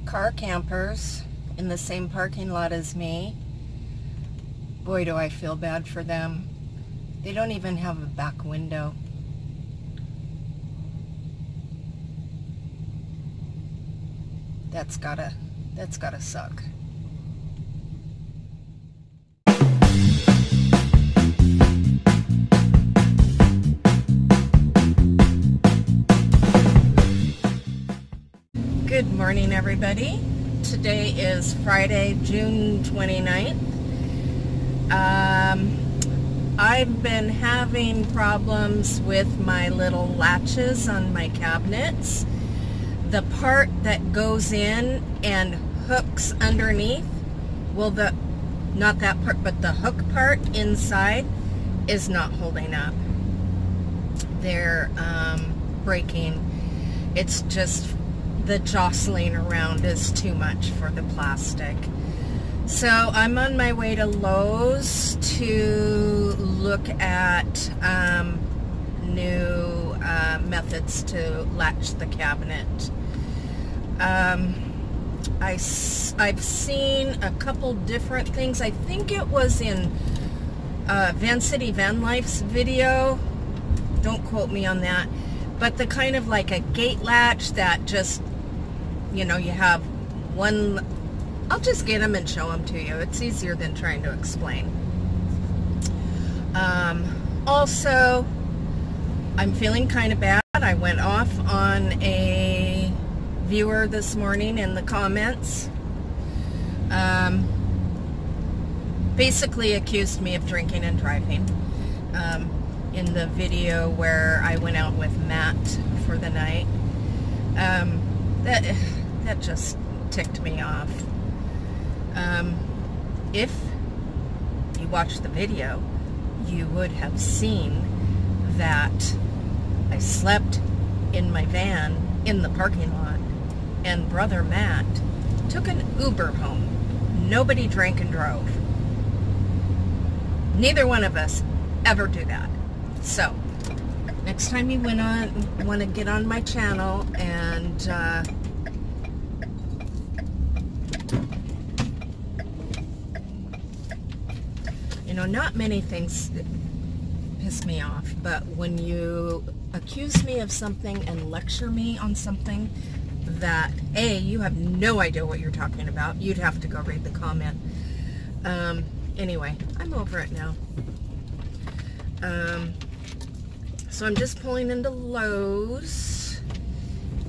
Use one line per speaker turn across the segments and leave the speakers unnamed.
car campers in the same parking lot as me. Boy, do I feel bad for them. They don't even have a back window. That's gotta suck. Good morning, everybody. Today is Friday, June 29th. I've been having problems with my little latches on my cabinets. The part that goes in and hooks underneath, well, not that part, but the hook part inside is not holding up. They're breaking. It's just the jostling around is too much for the plastic. So I'm on my way to Lowe's to look at new methods to latch the cabinet. I've seen a couple different things. I think it was in Van City Van Life's video. Don't quote me on that. But the kind of like a gate latch that just, you know, you have one. I'll just get them and show them to you. It's easier than trying to explain. Also, I'm feeling kind of bad. I went off on a viewer this morning in the comments. Basically accused me of drinking and driving. In the video where I went out with Matt for the night. That just ticked me off. If you watched the video, you would have seen that I slept in my van in the parking lot, and Brother Matt took an Uber home. Nobody drank and drove. Neither one of us ever do that. So, next time you want to get on my channel and you know, not many things piss me off, but when you accuse me of something and lecture me on something that, A, you have no idea what you're talking about, you'd have to go read the comment. Anyway, I'm over it now. So I'm just pulling into Lowe's,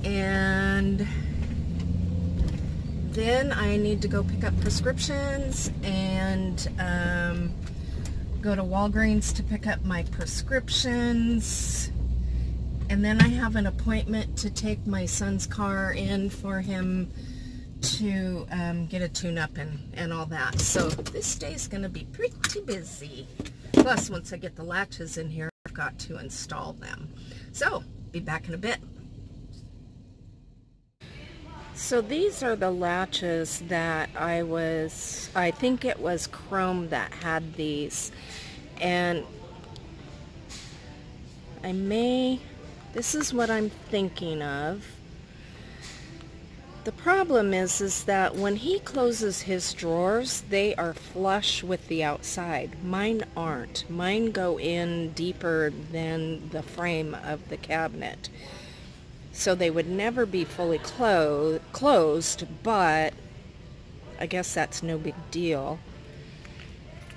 and then I need to go pick up prescriptions and go to Walgreens to pick up my prescriptions, and then I have an appointment to take my son's car in for him to get a tune-up and all that. So this day's gonna be pretty busy. Plus, once I get the latches in here, I've got to install them. So, be back in a bit. So these are the latches that I think it was Chrome that had these. And this is what I'm thinking of. The problem is that when he closes his drawers, they are flush with the outside. Mine aren't. Mine go in deeper than the frame of the cabinet. So they would never be fully closed, but I guess that's no big deal.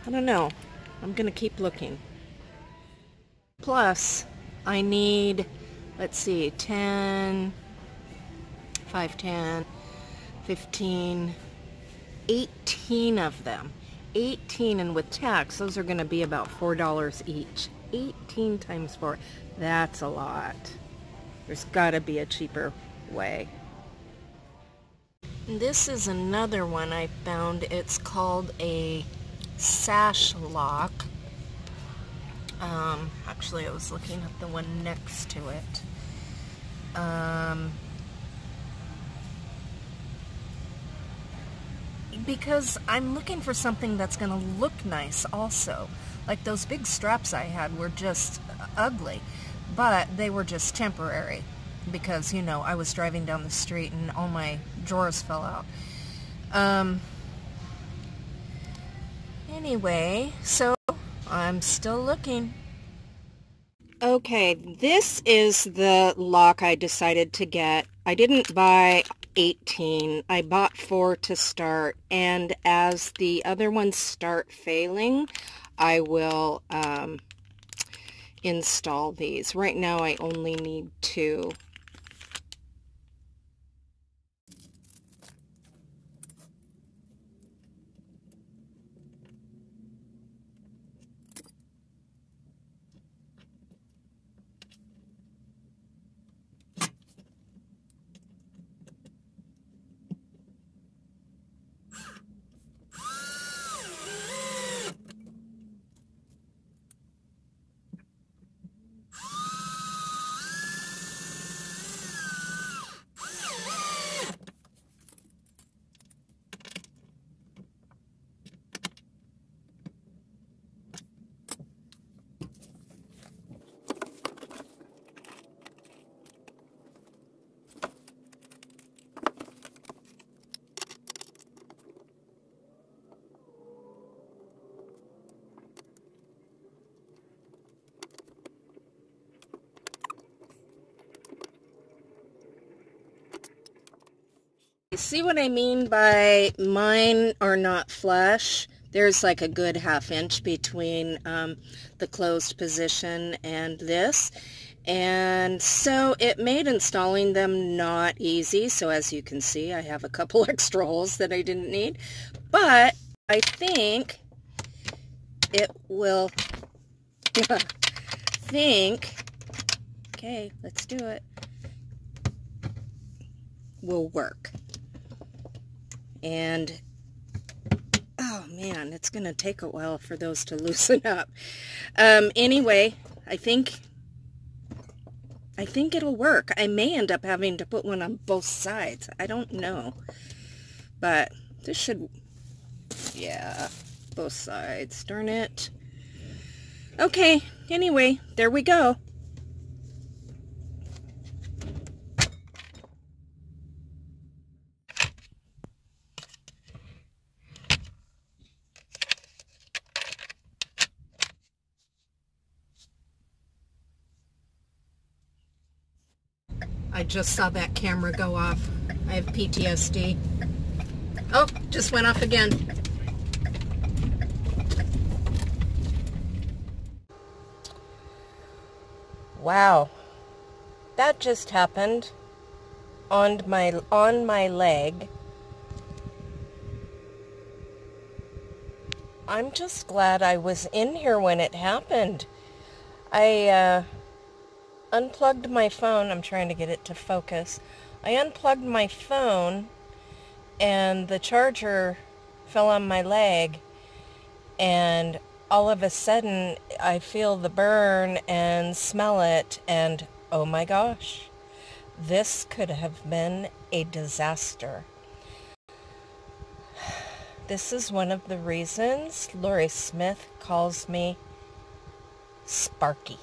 I don't know. I'm going to keep looking. Plus, I need, let's see, 10... 5, 10, 15, 18 of them. 18, and with tax, those are going to be about $4 each. 18 times 4. That's a lot. There's got to be a cheaper way. This is another one I found. It's called a sash lock. Actually, I was looking at the one next to it. Because I'm looking for something that's going to look nice also. Like those big straps I had were just ugly, but they were just temporary. because, you know, I was driving down the street and all my drawers fell out. Anyway, so I'm still looking. Okay, this is the lock I decided to get. I didn't buy 18. I bought 4 to start, and as the other ones start failing, I will install these. Right now I only need 2. See what I mean by mine are not flush? There's like a good 1/2 inch between the closed position and this. And so it made installing them not easy. So as you can see, I have a couple extra holes that I didn't need. But I think it will, okay, let's do it, will work. And oh man, it's gonna take a while for those to loosen up. Anyway, I think it'll work. I may end up having to put one on both sides. I don't know, but this should, yeah, both sides. Darn it. Okay, anyway, there we go. I just saw that camera go off. I have PTSD. Oh, just went off again. Wow, that just happened on my leg. I'm just glad I was in here when it happened. I unplugged my phone. I'm trying to get it to focus. I unplugged my phone and the charger fell on my leg, and all of a sudden I feel the burn and smell it, and oh my gosh, this could have been a disaster. This is one of the reasons Lori Smith calls me Sparky.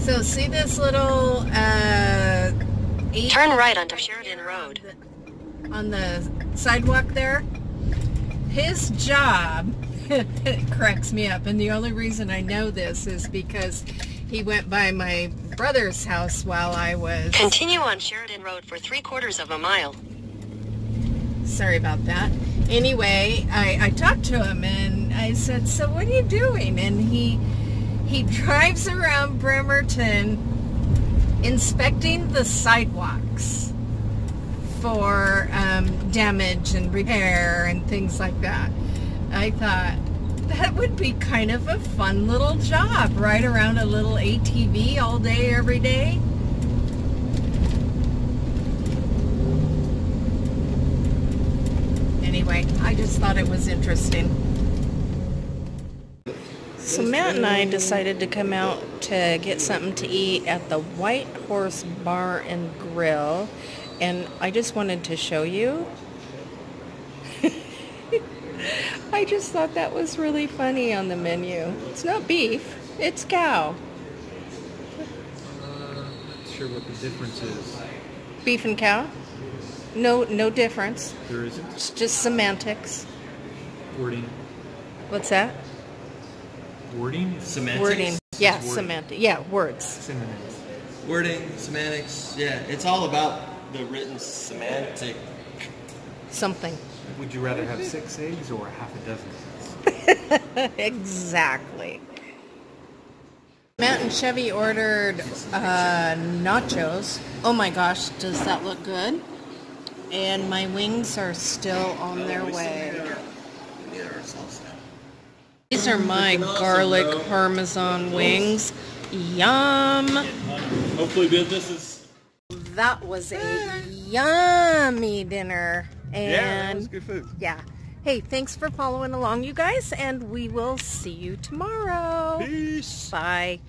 So see this little
turn right onto Sheridan Rd.
On the sidewalk there? His job, it cracks me up, and the only reason I know this is because he went by my brother's house while I was...
Continue on Sheridan Rd for 3/4 of a mile.
Sorry about that. Anyway, I talked to him and I said, so what are you doing? And he drives around Bremerton inspecting the sidewalks for damage and repair and things like that. I thought that would be kind of a fun little job, ride around a little ATV all day, every day. Anyway, I just thought it was interesting. So Matt and I decided to come out to get something to eat at the White Horse Bar and Grill, and I just wanted to show you. I I just thought that was really funny on the menu. It's not beef, it's cow.
Not sure what the difference is.
Beef and cow? No difference.
There isn't.
It's just semantics.
Wording.
What's that?
Wording?
Semantics?
Wording. Yeah,
Wording.
semantic. Yeah, words.
Synonyms.
Wording, semantics, yeah. It's all about the written semantic.
Something.
Would you rather have 6 eggs or half a dozen?
Exactly. Matt and Chevy ordered nachos. Oh my gosh, does that look good? And my wings are still on their way. These are my garlic parmesan wings. Yum!
Hopefully business is...
That was a yummy dinner. And
Yeah, that was good food.
yeah. Hey, thanks for following along, you guys, and we will see you tomorrow.
Peace!
Bye.